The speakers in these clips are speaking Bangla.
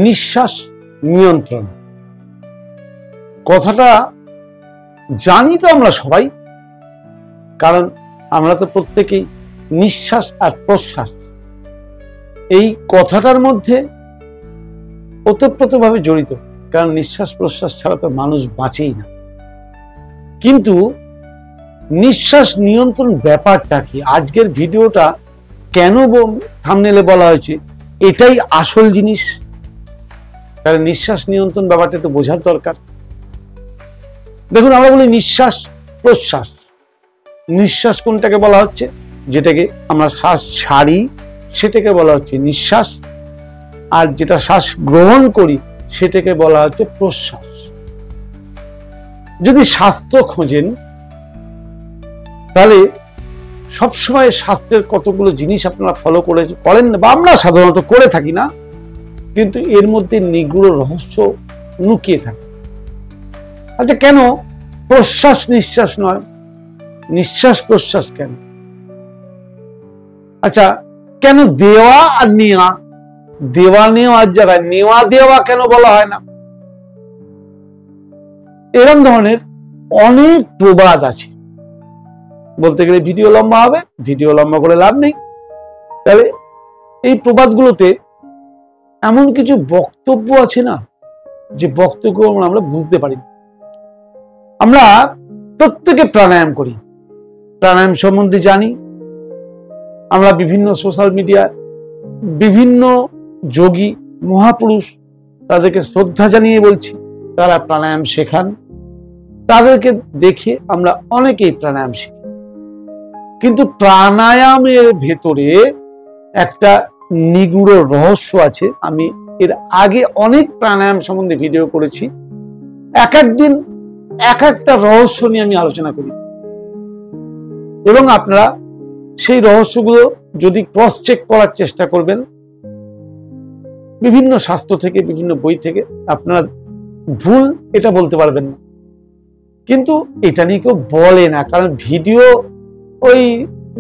নিঃশ্বাস নিয়ন্ত্রণ কথাটা জানি তো আমরা সবাই, কারণ আমরা তো প্রত্যেকেই নিঃশ্বাস আর প্রশ্বাস এই কথাটার মধ্যে ওতপ্রোতভাবে জড়িত, কারণ নিঃশ্বাস প্রশ্বাস ছাড়া তো মানুষ বাঁচেই না। কিন্তু নিঃশ্বাস নিয়ন্ত্রণ ব্যাপারটা কি, আজকের ভিডিওটা কেন থাম্বনেলে বলা হয়েছে এটাই আসল জিনিস, কারণ নিঃশ্বাস নিয়ন্ত্রণ ব্যাপারটা একটু বোঝার দরকার। দেখুন, আমরা বলি নিঃশ্বাস প্রশ্বাস। নিঃশ্বাস কোনটাকে বলা হচ্ছে? যেটাকে আমরা শ্বাস ছাড়ি সেটাকে বলা হচ্ছে নিঃশ্বাস, আর যেটা শ্বাস গ্রহণ করি সেটাকে বলা হচ্ছে প্রশ্বাস। যদি শাস্ত্র খোঁজেন তাহলে সবসময় শাস্ত্রের কতগুলো জিনিস আপনারা ফলো করেন বা আমরা সাধারণত করে থাকি না, কিন্তু এর মধ্যে নিগূঢ় রহস্য লুকিয়ে থাকে। আচ্ছা, কেন প্রশ্বাস নিঃশ্বাস নয়, নিঃশ্বাস প্রশ্বাস কেন? আচ্ছা, কেন দেওয়া আর নেওয়া, দেওয়া নেওয়ার জায়গায় নেওয়া দেওয়া কেন বলা হয় না? এরকম ধরনের অনেক প্রবাদ আছে, বলতে গেলে ভিডিও লম্বা হবে, ভিডিও লম্বা করে লাভ নেই। তাহলে এই প্রবাদগুলোতে এমন কিছু বক্তব্য আছে না, যে বক্তব্য আমরা বুঝতে পারি। আমরা প্রত্যেকে প্রাণায়াম করি, প্রাণায়াম সম্বন্ধে জানি। আমরা বিভিন্ন সোশ্যাল মিডিয়া বিভিন্ন যোগী মহাপুরুষ তাদেরকে শ্রদ্ধা জানিয়ে বলছি, তারা প্রাণায়াম শেখান, তাদেরকে দেখে আমরা অনেকেই প্রাণায়াম শিখি। কিন্তু প্রাণায়ামের ভেতরে একটা নিগূঢ় রহস্য আছে। আমি এর আগে অনেক প্রাণায়াম সম্বন্ধে ভিডিও করেছি, এক একদিন এক একটা রহস্য নিয়ে আমি আলোচনা করি, এবং আপনারা সেই রহস্যগুলো যদি ক্রস চেক করার চেষ্টা করবেন বিভিন্ন শাস্ত্র থেকে, বিভিন্ন বই থেকে, আপনারা ভুল এটা বলতে পারবেন না। কিন্তু এটা নিয়ে কেউ বলে না, কারণ ভিডিও ওই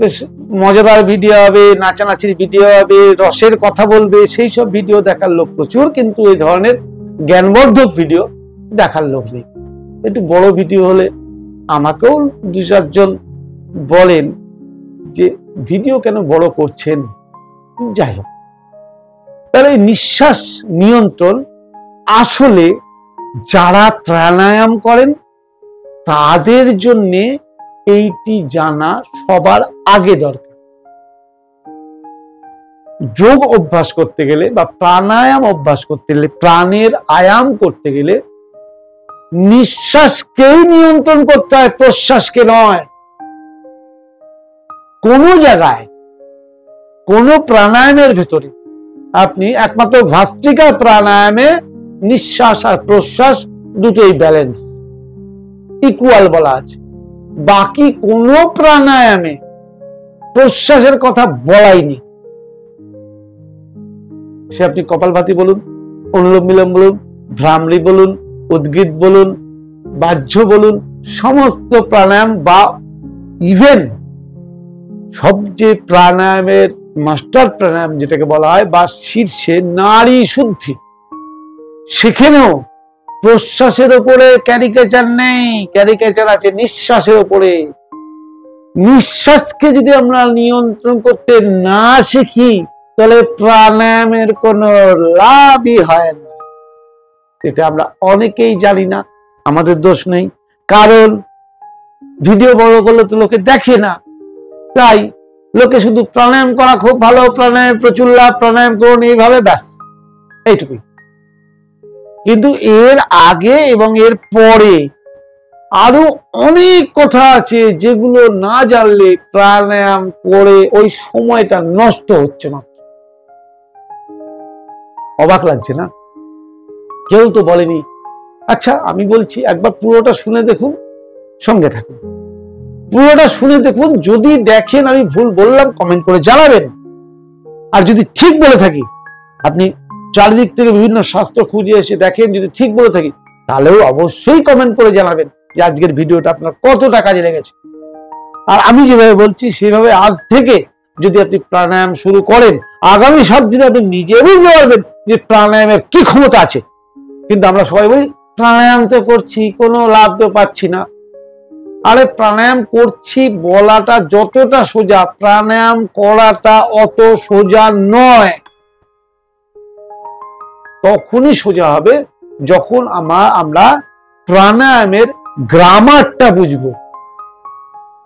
বেশ মজাদার ভিডিও হবে, নাচানাচির ভিডিও হবে, রসের কথা বলবে, সেই সব ভিডিও দেখার লোক প্রচুর, কিন্তু এই ধরনের জ্ঞানবর্ধক ভিডিও দেখার লোক নেই। একটু বড় ভিডিও হলে আমাকেও দু চারজন বলেন যে ভিডিও কেন বড় করছেন। যাই হোক, তাহলে নিঃশ্বাস নিয়ন্ত্রণ আসলে যারা প্রাণায়াম করেন তাদের জন্য এইটি জানা সবার আগে দরকার। যোগ অভ্যাস করতে গেলে বা প্রাণায়াম অভ্যাস করতে গেলে, প্রাণের আয়াম করতে গেলে নিঃশ্বাসকেই নিয়ন্ত্রণ করতে হয়, প্রশ্বাসকে নয়। কোন জায়গায় কোন প্রাণায়ামের ভেতরে আপনি একমাত্র ভাস্ত্রিকা প্রাণায়ামে নিঃশ্বাস আর প্রশ্বাস দুটোই ব্যালেন্স ইকুয়াল বলা আছে, বাকি কোন প্রাণায়ামে প্রশ্বাসের কথা বলাই নেই। সে আপনি কপালভাতি বলুন, অনুলোম বিলোম বলুন, ভ্রামরি বলুন, উদ্গীত বলুন, বাহ্য বলুন, সমস্ত প্রাণায়াম বা ইভেন সবচেয়ে প্রাণায়ামের মাস্টার প্রাণায়াম যেটাকে বলা হয় বা শীর্ষে নারী শুদ্ধি, সেখানেও প্রশ্বাসের উপরে ক্যারিকেচার নেই, ক্যারিকেচার আছে নিঃশ্বাসের উপরে। নিঃশ্বাসকে যদি আমরা নিয়ন্ত্রণ করতে না শিখি তাহলে প্রাণায়ামের কোনো লাভই হয় না। এটা আমরা অনেকেই জানি না, আমাদের দোষ নেই, কারণ ভিডিও বড় করলে তো লোকে দেখে না, তাই লোকে শুধু প্রাণায়াম করা খুব ভালো, প্রাণায়াম প্রচুর লাভ, প্রাণায়াম করুন, এইভাবে ব্যাস, এইটুকুই। কিন্তু এর আগে এবং এর পরে আরো অনেক কথা আছে যেগুলো না জানলে প্রাণায়াম করে ওই সময়টা নষ্ট হচ্ছে মাত্র। অবাক লাগছে না? কেউ তো বলেনি। আচ্ছা, আমি বলছি একবার পুরোটা শুনে দেখুন, সঙ্গে থাকুন, পুরোটা শুনে দেখুন। যদি দেখেন আমি ভুল বললাম কমেন্ট করে জানাবেন, আর যদি ঠিক বলে থাকি, আপনি চারিদিক থেকে বিভিন্ন শাস্ত্র খুঁজে এসে দেখেন, যদি ঠিক বলে থাকি তাহলেও অবশ্যই কমেন্ট করে জানাবেন যে আজকের ভিডিওটা আপনার কতটা কাজে লেগেছে। আর আমি যেভাবে বলছি সেভাবে আজ থেকে যদি আপনি প্রাণায়াম শুরু করেন, আগামী 7 দিনে আপনি নিজে বুঝতে পারবেন যে প্রাণায়ামের কি ক্ষমতা আছে। কিন্তু আমরা সবাই বলি প্রাণায়াম তো করছি, কোনো লাভ তো পাচ্ছি না। আরে প্রাণায়াম করছি বলাটা যতটা সোজা, প্রাণায়াম করাটা অত সোজা নয়। তখনই সোজা হবে যখন আমরা প্রাণায়ামের গ্রামারটা বুঝবো।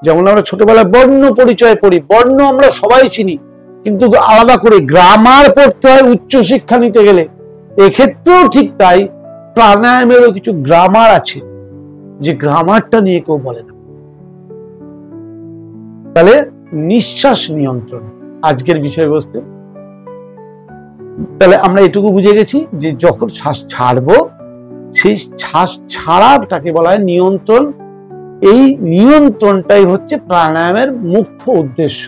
যেমন আমরা ছোটবেলায় বর্ণ পরিচয় পড়ি, বর্ণ আমরা সবাই চিনি, কিন্তু আলাদা করে গ্রামার পড়তে হয় উচ্চশিক্ষা নিতে গেলে। এক্ষেত্রেও ঠিক তাই, প্রাণায়ামেরও কিছু গ্রামার আছে, যে গ্রামারটা নিয়ে কেউ বলে না। তাহলে নিঃশ্বাস নিয়ন্ত্রণ আজকের বিষয়বস্তু। তাহলে আমরা এটুকু বুঝে গেছি যে যখন শ্বাস ছাড়বো, সেই শ্বাস ছাড়াটাকে বলা হয় নিয়ন্ত্রণ। এই নিয়ন্ত্রণটাই হচ্ছে প্রাণায়ামের মুখ্য উদ্দেশ্য।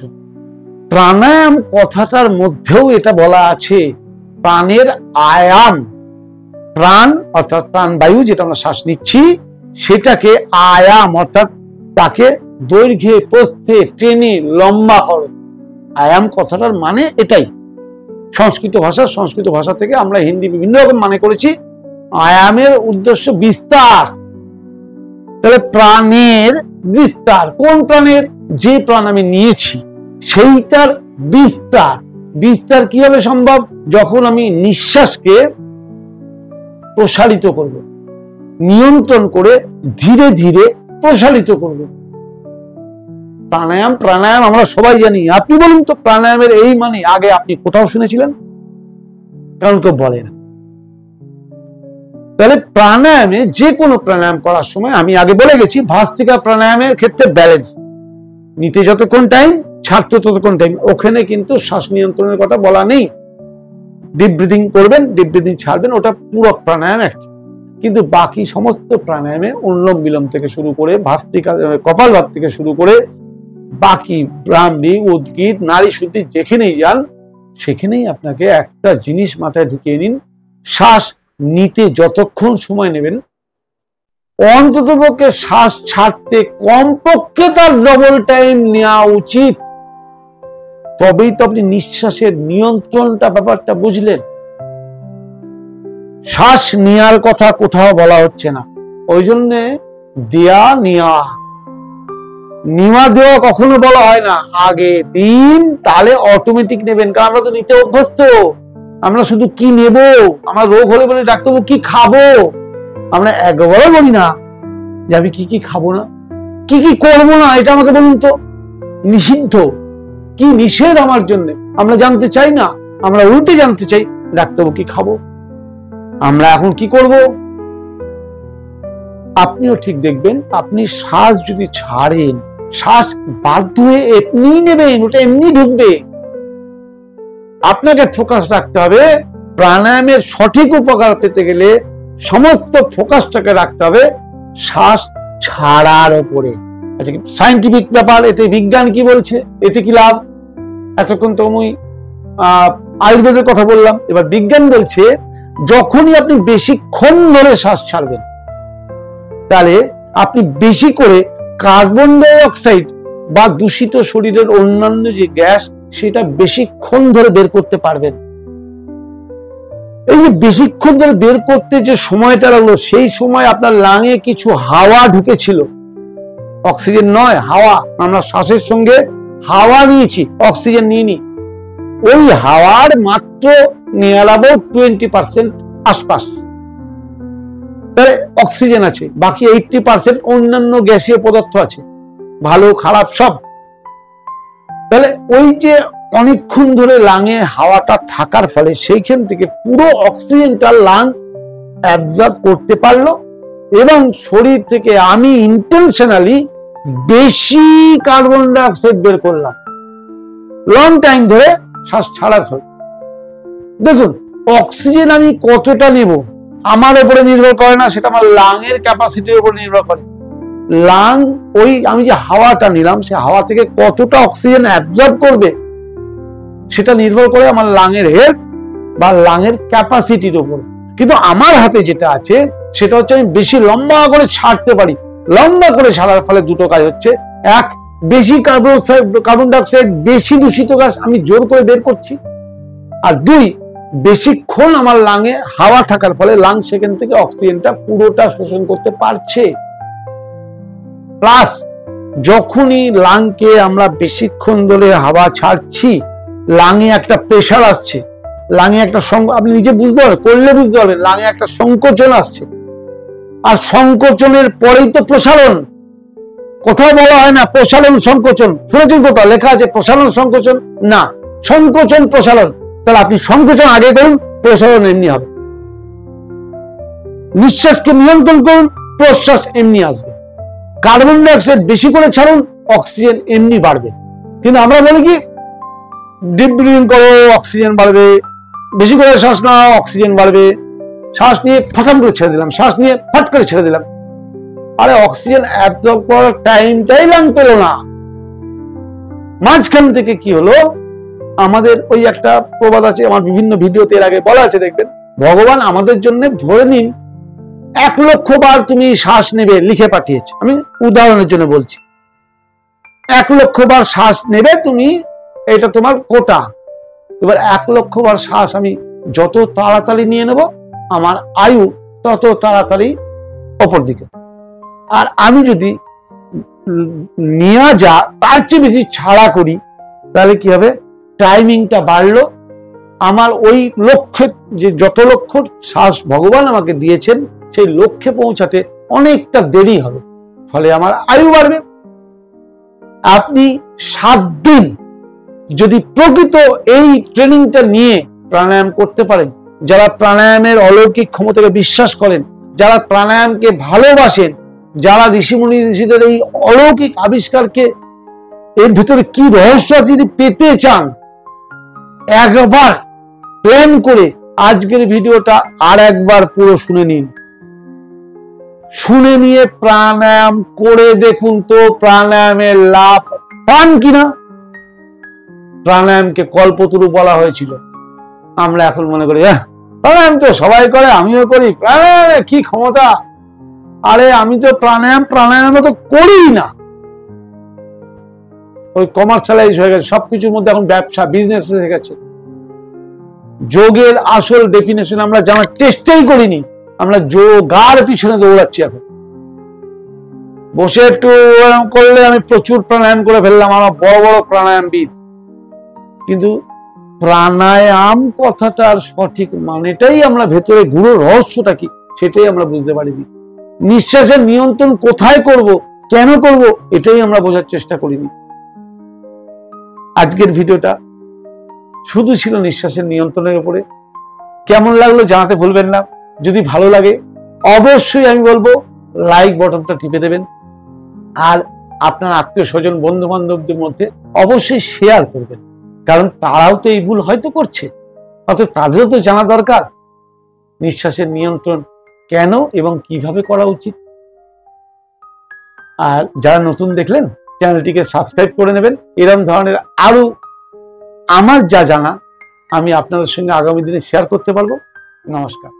প্রাণায়াম কথাটার মধ্যেও এটা বলা আছে, প্রাণের আয়াম। প্রাণ অর্থাৎ প্রাণবায়ু, যেটা আমরা শ্বাস নিচ্ছি, সেটাকে আয়াম অর্থাৎ তাকে দৈর্ঘ্যে প্রস্থে টেনে লম্বা করো। আয়াম কথাটার মানে এটাই। সংস্কৃত ভাষা থেকে আমরা হিন্দি বিভিন্ন রকম মানে করেছি। আয়ামের উদ্দেশ্য বিস্তার। তাহলে প্রাণের বিস্তার, কোন প্রাণের? যে প্রাণ আমি নিয়েছি সেইটার বিস্তার। বিস্তার কিভাবে সম্ভব? যখন আমি নিঃশ্বাসকে প্রসারিত করব, নিয়ন্ত্রণ করে ধীরে ধীরে প্রসারিত করব। প্রাণায়াম আমরা সবাই জানি। আপনি বলুন তো প্রাণায়ামের এই মানে আগে আপনি কোথাও শুনেছিলেন? কারণ কেউ বলে না। তাহলে প্রাণায়ামে যে কোনো প্রাণায়াম করার সময় আমি আগে বলে গেছি, ভাস্ত্রিকা প্রাণায়ামের ক্ষেত্রে ব্যালেন্স নিতে যতক্ষণ টাইম, ছাড়তে ততক্ষণ টাইম। ওখানে কিন্তু শ্বাস নিয়ন্ত্রণের কথা বলা নেই। ডিপ ব্রিদিং করবেন, ডিপ ব্রিদিং ছাড়বেন, ওটা পুরো প্রাণায়াম একটা। কিন্তু বাকি সমস্ত প্রাণায়ামে অনুলোম বিলোম থেকে শুরু করে ভাস্ত্রিকা কপালভাতি থেকে শুরু করে বাকি ব্রাহ্মী, উদ্গীত, নারী শুদ্ধি যেখানেই যান, সেখানেই আপনাকে একটা জিনিস মাথায় ঢুকিয়ে নিন, শ্বাস নিতে যতক্ষণ সময় নেবেন, অন্ততপক্ষে শ্বাস ছাড়তে কমপক্ষে তার ডবল টাইম নেওয়া উচিত। তবেই তো আপনি নিঃশ্বাসের নিয়ন্ত্রণটা ব্যাপারটা বুঝলেন। শ্বাস নেওয়ার কথা কোথাও বলা হচ্ছে না। ওই জন্য দেয়া নেওয়া দেওয়া কখনো বলা হয় না। আগে দিন, তাহলে অটোমেটিক নেবেন। কারণ আমরা তো নিতে অভ্যস্ত। আমরা শুধু কি নেব, আমরা রোগ হলে বলে ডাক্তারবাবু কি খাবো, আমরা একবারও বলি না যে আমি কি কি খাবো না, কি কি করবো না, এটা আমাকে বলুন তো। নিষিদ্ধ কি নিষেধ আমার জন্য আমরা জানতে চাই না, আমরা উল্টে জানতে চাই ডাক্তারবাবু কি খাবো, আমরা এখন কি করব। আপনিও ঠিক দেখবেন, আপনি শ্বাস যদি ছাড়েন, শ্বাস বাধ্য হয়ে এমনি নেবেন, ওটা এমনি ঢুকবে। আপনাকে ফোকাস রাখতে হবে। প্রাণায়ামের সঠিক উপকার পেতে গেলে সমস্ত ফোকাসটাকে রাখতে হবে শ্বাস ছাড়ার উপরে। আচ্ছা, সায়েন্টিফিক ব্যাপার, এতে বিজ্ঞান কি বলছে, এতে কি লাভ? এতক্ষণ তো আমি আয়ুর্বেদের কথা বললাম। এবার বিজ্ঞান বলছে যখনই আপনি বেশিক্ষণ ধরে শ্বাস ছাড়বেন, তাহলে আপনি বেশি করে কার্বন ডাই অক্সাইড বা দূষিত শরীরের অন্যান্য যে গ্যাস, সেটা বেশিক্ষণ ধরে বের করতে পারবেন। এই যে বেশিক্ষণ ধরে বের করতে যে সময়টা লাগলো, সেই সময় আপনার লাঙে কিছু হাওয়া ঢুকেছিল, অক্সিজেন নয়, হাওয়া। আমরা শ্বাসের সঙ্গে হাওয়া নিয়েছি, অক্সিজেন নিইনি। ওই হাওয়ার মাত্র নিয়ার অ্যাবাউট 20% আশপাশ তাহলে অক্সিজেন আছে, বাকি 80% অন্যান্য গ্যাসীয় পদার্থ আছে, ভালো খারাপ সব। তাহলে ওই যে অনেকক্ষণ ধরে লাঙে হাওয়াটা থাকার ফলে সেইখান থেকে পুরো অক্সিজেনটা লাং অ্যাবজর্ব করতে পারলো, এবং শরীর থেকে আমি ইন্টেনশনালি বেশি কার্বন ডাই অক্সাইড বের করলাম লং টাইম ধরে শ্বাস ছাড়ার ফলে। দেখুন, অক্সিজেন আমি কতটা নেব আমার উপরে নির্ভর করে না, সেটা আমার লাংয়ের ক্যাপাসিটির উপর নির্ভর করে। লাং ওই আমি যে হাওয়াটা নিলাম, সে হাওয়া থেকে কতটা অক্সিজেন অ্যাবজর্ব করবে সেটা নির্ভর করে আমার লাংয়ের হেলথ বা লাংয়ের ক্যাপাসিটির উপর। কিন্তু আমার হাতে যেটা আছে সেটা হচ্ছে আমি বেশি লম্বা করে ছাড়তে পারি। লম্বা করে ছাড়ার ফলে দুটো কাজ হচ্ছে, এক, বেশি কার্বন ডাইঅক্সাইড, বেশি দূষিত গ্যাস আমি জোর করে বের করছি। আর 2, বেশিক্ষণ আমার লাঙে হাওয়া থাকার ফলে লাং সেখান থেকে অক্সিজেনটা পুরোটা শোষণ করতে পারছে। প্লাস যখনই লাংকে আমরা বেশিক্ষণ ধরে হাওয়া ছাড়ছি, লাঙে একটা প্রেশার আসছে, লাঙে একটা আপনি নিজে বুঝতে পারবেন, করলে বুঝতে পারবেন, লাঙে একটা সংকোচন আসছে। আর সংকোচনের পরেই তো প্রসারণ। কোথাও বলা হয় না প্রসারণ সংকোচন, শুনেছেন কোথাও লেখা আছে প্রসারণ সংকোচন? না, সংকোচন প্রসারণ। তাহলে আপনি সংকোচন আগে করুন, প্রসারণ এমনি হবে। নিঃশ্বাসকে নিয়ন্ত্রণ করুন, প্রশ্বাস এমনি আসবে। কার্বন ডাইঅক্সাইড বেশি করে ছাড়ুন, অক্সিজেন এমনি বাড়বে। কিন্তু আমরা বলি কি, ডিপ ব্রিথিং করো, অক্সিজেন বাড়বে, বেশি করে শ্বাস নাও, অক্সিজেন বাড়বে, শ্বাস নিয়ে ফটাম করে ছেড়ে দিলাম, শ্বাস নিয়ে ফট করে ছেড়ে দিলাম। আরে অক্সিজেন অ্যাবজর্ব করার টাইমটাই লাং পেল না। মাঝখান থেকে কি হলো, আমাদের ওই একটা প্রবাদ আছে, আমার বিভিন্ন ভিডিওতে এর আগে বলা আছে, দেখবেন, ভগবান আমাদের জন্য ধরে নিন 1 লক্ষ বার তুমি শ্বাস নেবে, লিখে পাঠিয়েছে। আমি উদাহরণের জন্য বলছি, 1 লক্ষ বার শ্বাস নেবে তুমি, এটা তোমার কোটা। এবার 1 লক্ষ বার শ্বাস আমি যত তাড়াতাড়ি নিয়ে নেব, আমার আয়ু তত তাড়াতাড়ি অপর দিকে। আর আমি যদি নিয়ে যা তার চেয়ে বেশি ছাড়া করি, তাহলে কি হবে, টাইমিংটা বাড়লো, আমার ওই লক্ষ্যে, যে যত লক্ষ শ্বাস ভগবান আমাকে দিয়েছেন, সেই লক্ষ্যে পৌঁছাতে অনেকটা দেরি হবে, ফলে আমার আয়ু বাড়বে। আপনি 7 দিন যদি প্রকৃত এই ট্রেনিংটা নিয়ে প্রাণায়াম করতে পারেন, যারা প্রাণায়ামের অলৌকিক ক্ষমতাকে বিশ্বাস করেন, যারা প্রাণায়ামকে ভালোবাসেন, যারা ঋষিদের এই অলৌকিক আবিষ্কারকে, এর ভিতরে কি রহস্য যদি পেতে চান, একবার প্ল্যান করে আজকের ভিডিওটা আর একবার পুরো শুনে নিন। শুনে নিয়ে প্রাণায়াম করে দেখুন তো প্রাণায়ামের লাভ পান কিনা। প্রাণায়ামকে কল্পতরু বলা হয়েছিল, আমরা এখন মনে করি প্রাণায়াম তো সবাই করে, আমিও করি, প্রাণায়ামে কি ক্ষমতা। আরে আমি তো প্রাণায়াম তো করি না, ওই কমার্শিয়ালাইজ হয়ে গেছে, সবকিছুর মধ্যে এখন ব্যবসা, বিজনেস হয়ে গেছে। যোগের আসল ডেফিনেশন আমরা জানার চেষ্টাই করিনি, আমরা যোগার পিছনে দৌড়াচ্ছি। এখন বসে একটু করলে আমি প্রচুর প্রাণায়াম করে ফেললাম, আমার বড় বড় প্রাণায়ামবিদ, কিন্তু প্রাণায়াম কথাটার সঠিক মানেটাই আমরা, ভেতরে গুরু রহস্যটা কি সেটাই আমরা বুঝতে পারিনি। নিঃশ্বাসের নিয়ন্ত্রণ কোথায় করব, কেন করব, এটাই আমরা বোঝার চেষ্টা করিনি। আজকের ভিডিওটা শুধু ছিল নিঃশ্বাসের নিয়ন্ত্রণের উপরে। কেমন লাগলো জানাতে ভুলবেন না। যদি ভালো লাগে অবশ্যই আমি বলবো লাইক বাটনটা টিপে দেবেন, আর আপনার আত্মীয় স্বজন, বন্ধু বান্ধবদের মধ্যে অবশ্যই শেয়ার করবেন, কারণ তারাও তো এই ভুল হয়তো করছে, অথচ তাদেরও তো জানা দরকার নিঃশ্বাসের নিয়ন্ত্রণ কেন এবং কিভাবে করা উচিত। আর যারা নতুন দেখলেন, চ্যানেলটিকে সাবস্ক্রাইব করে নেবেন। এরকম ধরনের আরো আমার যা জানা আমি আপনাদের সঙ্গে আগামী দিনে শেয়ার করতে পারবো। নমস্কার।